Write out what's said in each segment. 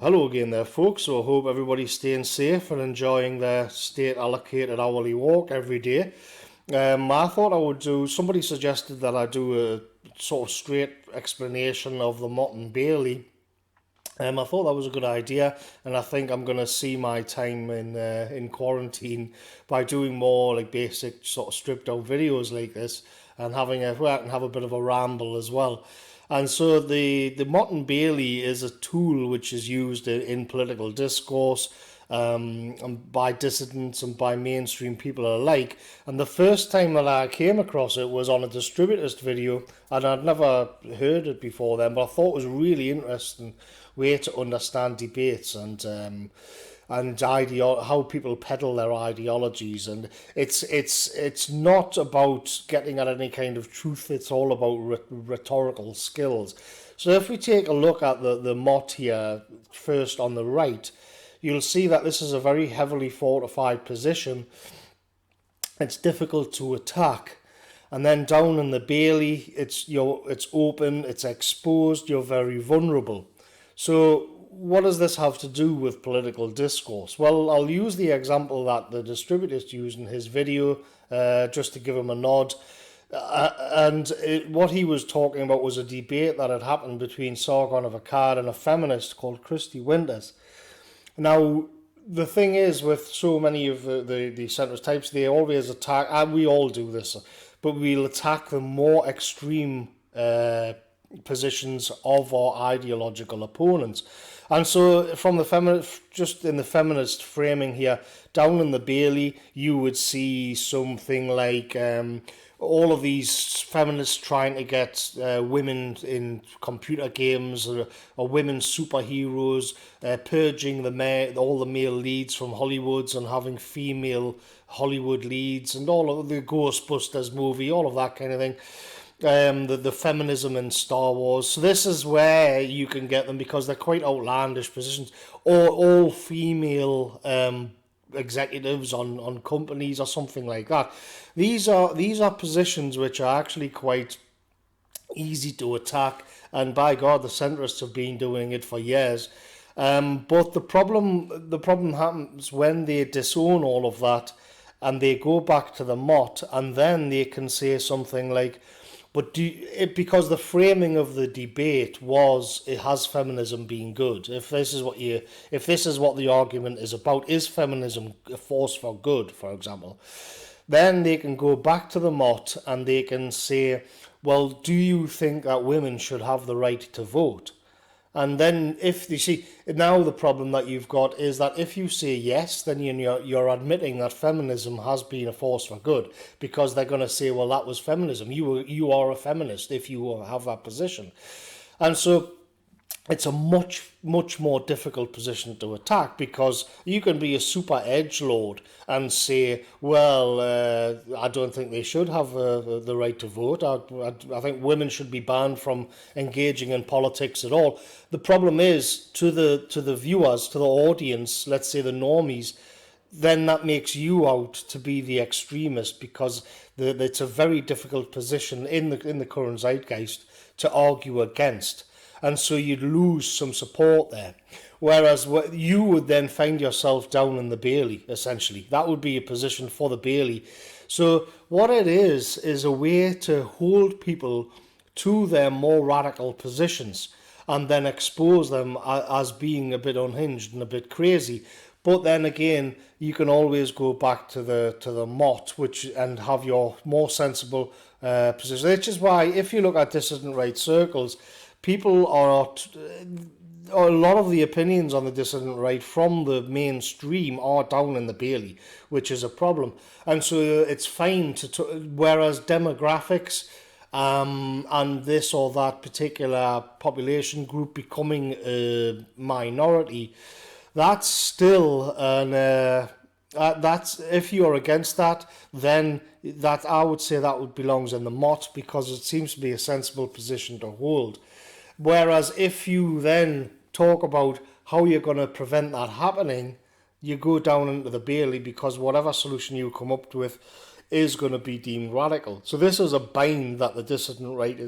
Hello again there, folks. So I hope everybody's staying safe and enjoying their state allocated hourly walk every day. I thought I would do, somebody suggested that I do a sort of straight explanation of the Motte and Bailey. I thought that was a good idea, and I think I'm going to see my time in quarantine by doing more like basic sort of stripped out videos like this, and I can have a bit of a ramble as well. And so the Motte and Bailey is a tool which is used in political discourse, and by dissidents and by mainstream people alike. And the first time that I came across it was on a distributist video, and I'd never heard it before then, but I thought it was a really interesting way to understand debates and how people peddle their ideologies. And it's not about getting at any kind of truth. It's all about rhetorical skills. So if we take a look at the Motte here first on the right, you'll see that this is a very heavily fortified position. It's difficult to attack. And then down in the Bailey, it's open, it's exposed, you're very vulnerable. So what does this have to do with political discourse? Well, I'll use the example that the distributist used in his video, just to give him a nod. What he was talking about was a debate that had happened between Sargon of Akkad and a feminist called Christy Winters. Now, the thing is, with so many of the centrist types, they always attack, and we all do this, but we'll attack the more extreme positions of our ideological opponents. And so from just in the feminist framing here, down in the Bailey, you would see something like all of these feminists trying to get women in computer games, or women superheroes, purging all the male leads from Hollywoods and having female Hollywood leads, and all of the Ghostbusters movie, all of that kind of thing. The feminism in Star Wars. So this is where you can get them, because they're quite outlandish positions. Or all female executives on companies or something like that. These are positions which are actually quite easy to attack, and by God, the centrists have been doing it for years. But the problem happens when they disown all of that and they go back to the Motte, and then they can say something like, because the framing of the debate was, it has feminism been good? If this is what the argument is about, is feminism a force for good, for example, then they can go back to the Motte and they can say, well, do you think that women should have the right to vote? And then if you see, now the problem that you've got is that if you say yes, then you're admitting that feminism has been a force for good, because they're going to say, well, that was feminism. You are a feminist if you have that position. And so it's a much, much more difficult position to attack, because you can be a super edgelord and say, well, I don't think they should have the right to vote. I think women should be banned from engaging in politics at all. The problem is, to the viewers, to the audience, let's say the normies, then that makes you out to be the extremist, because it's a very difficult position in the current zeitgeist to argue against. And so you'd lose some support there. Whereas you would then find yourself down in the Bailey, essentially. That would be a position for the Bailey. So what it is a way to hold people to their more radical positions and then expose them as being a bit unhinged and a bit crazy. But then again, you can always go back to the Motte, and have your more sensible position. Which is why, if you look at dissident right circles, people a lot of the opinions on the dissident right from the mainstream are down in the Bailey, which is a problem. And so it's fine whereas demographics and this or that particular population group becoming a minority, that's still that's, if you're against that, then that, I would say, that belongs in the Motte, because it seems to be a sensible position to hold. Whereas if you then talk about how you're going to prevent that happening, you go down into the Bailey, because whatever solution you come up with is going to be deemed radical. So this is a bind that the dissident right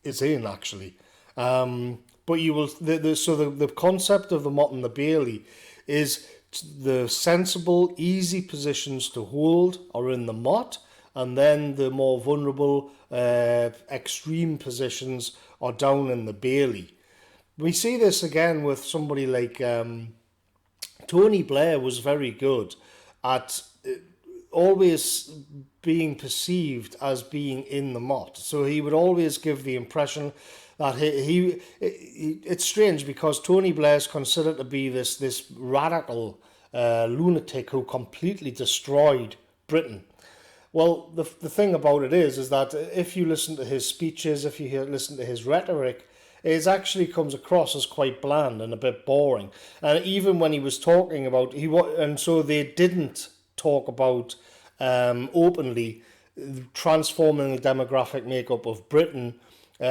is in, actually. But But you will the concept of the Motte and the Bailey is the sensible, easy positions to hold are in the Motte, and then the more vulnerable, extreme positions are down in the Bailey. We see this again with somebody like Tony Blair was very good at always being perceived as being in the Motte. So he would always give the impression that it's strange because Tony Blair's considered to be this radical lunatic who completely destroyed Britain. Well, the thing about it is that if you listen to his speeches, if you listen to his rhetoric, it actually comes across as quite bland and a bit boring. And even when he was talking about and so they didn't talk about openly transforming the demographic makeup of Britain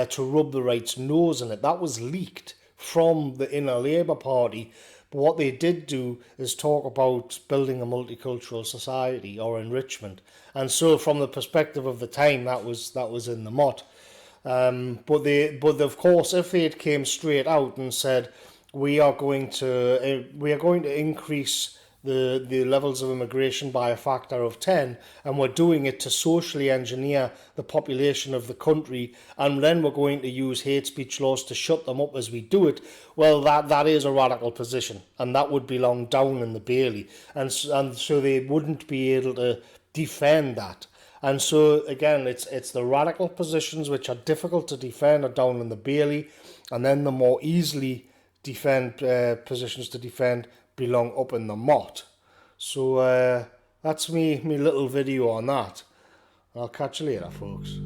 to rub the right's nose in it. That was leaked from the inner Labour Party. But what they did do is talk about building a multicultural society or enrichment. And so from the perspective of the time, that was in the Motte. But of course, if they had came straight out and said, we are going to increase the levels of immigration by a factor of 10, and we're doing it to socially engineer the population of the country, and then we're going to use hate speech laws to shut them up as we do it, well, that is a radical position, and that would belong down in the Bailey, and so they wouldn't be able to defend that. And so again, it's the radical positions which are difficult to defend are down in the Bailey, and then the more easily positions to defend belong up in the Motte. So that's me little video on that. I'll catch you later, folks.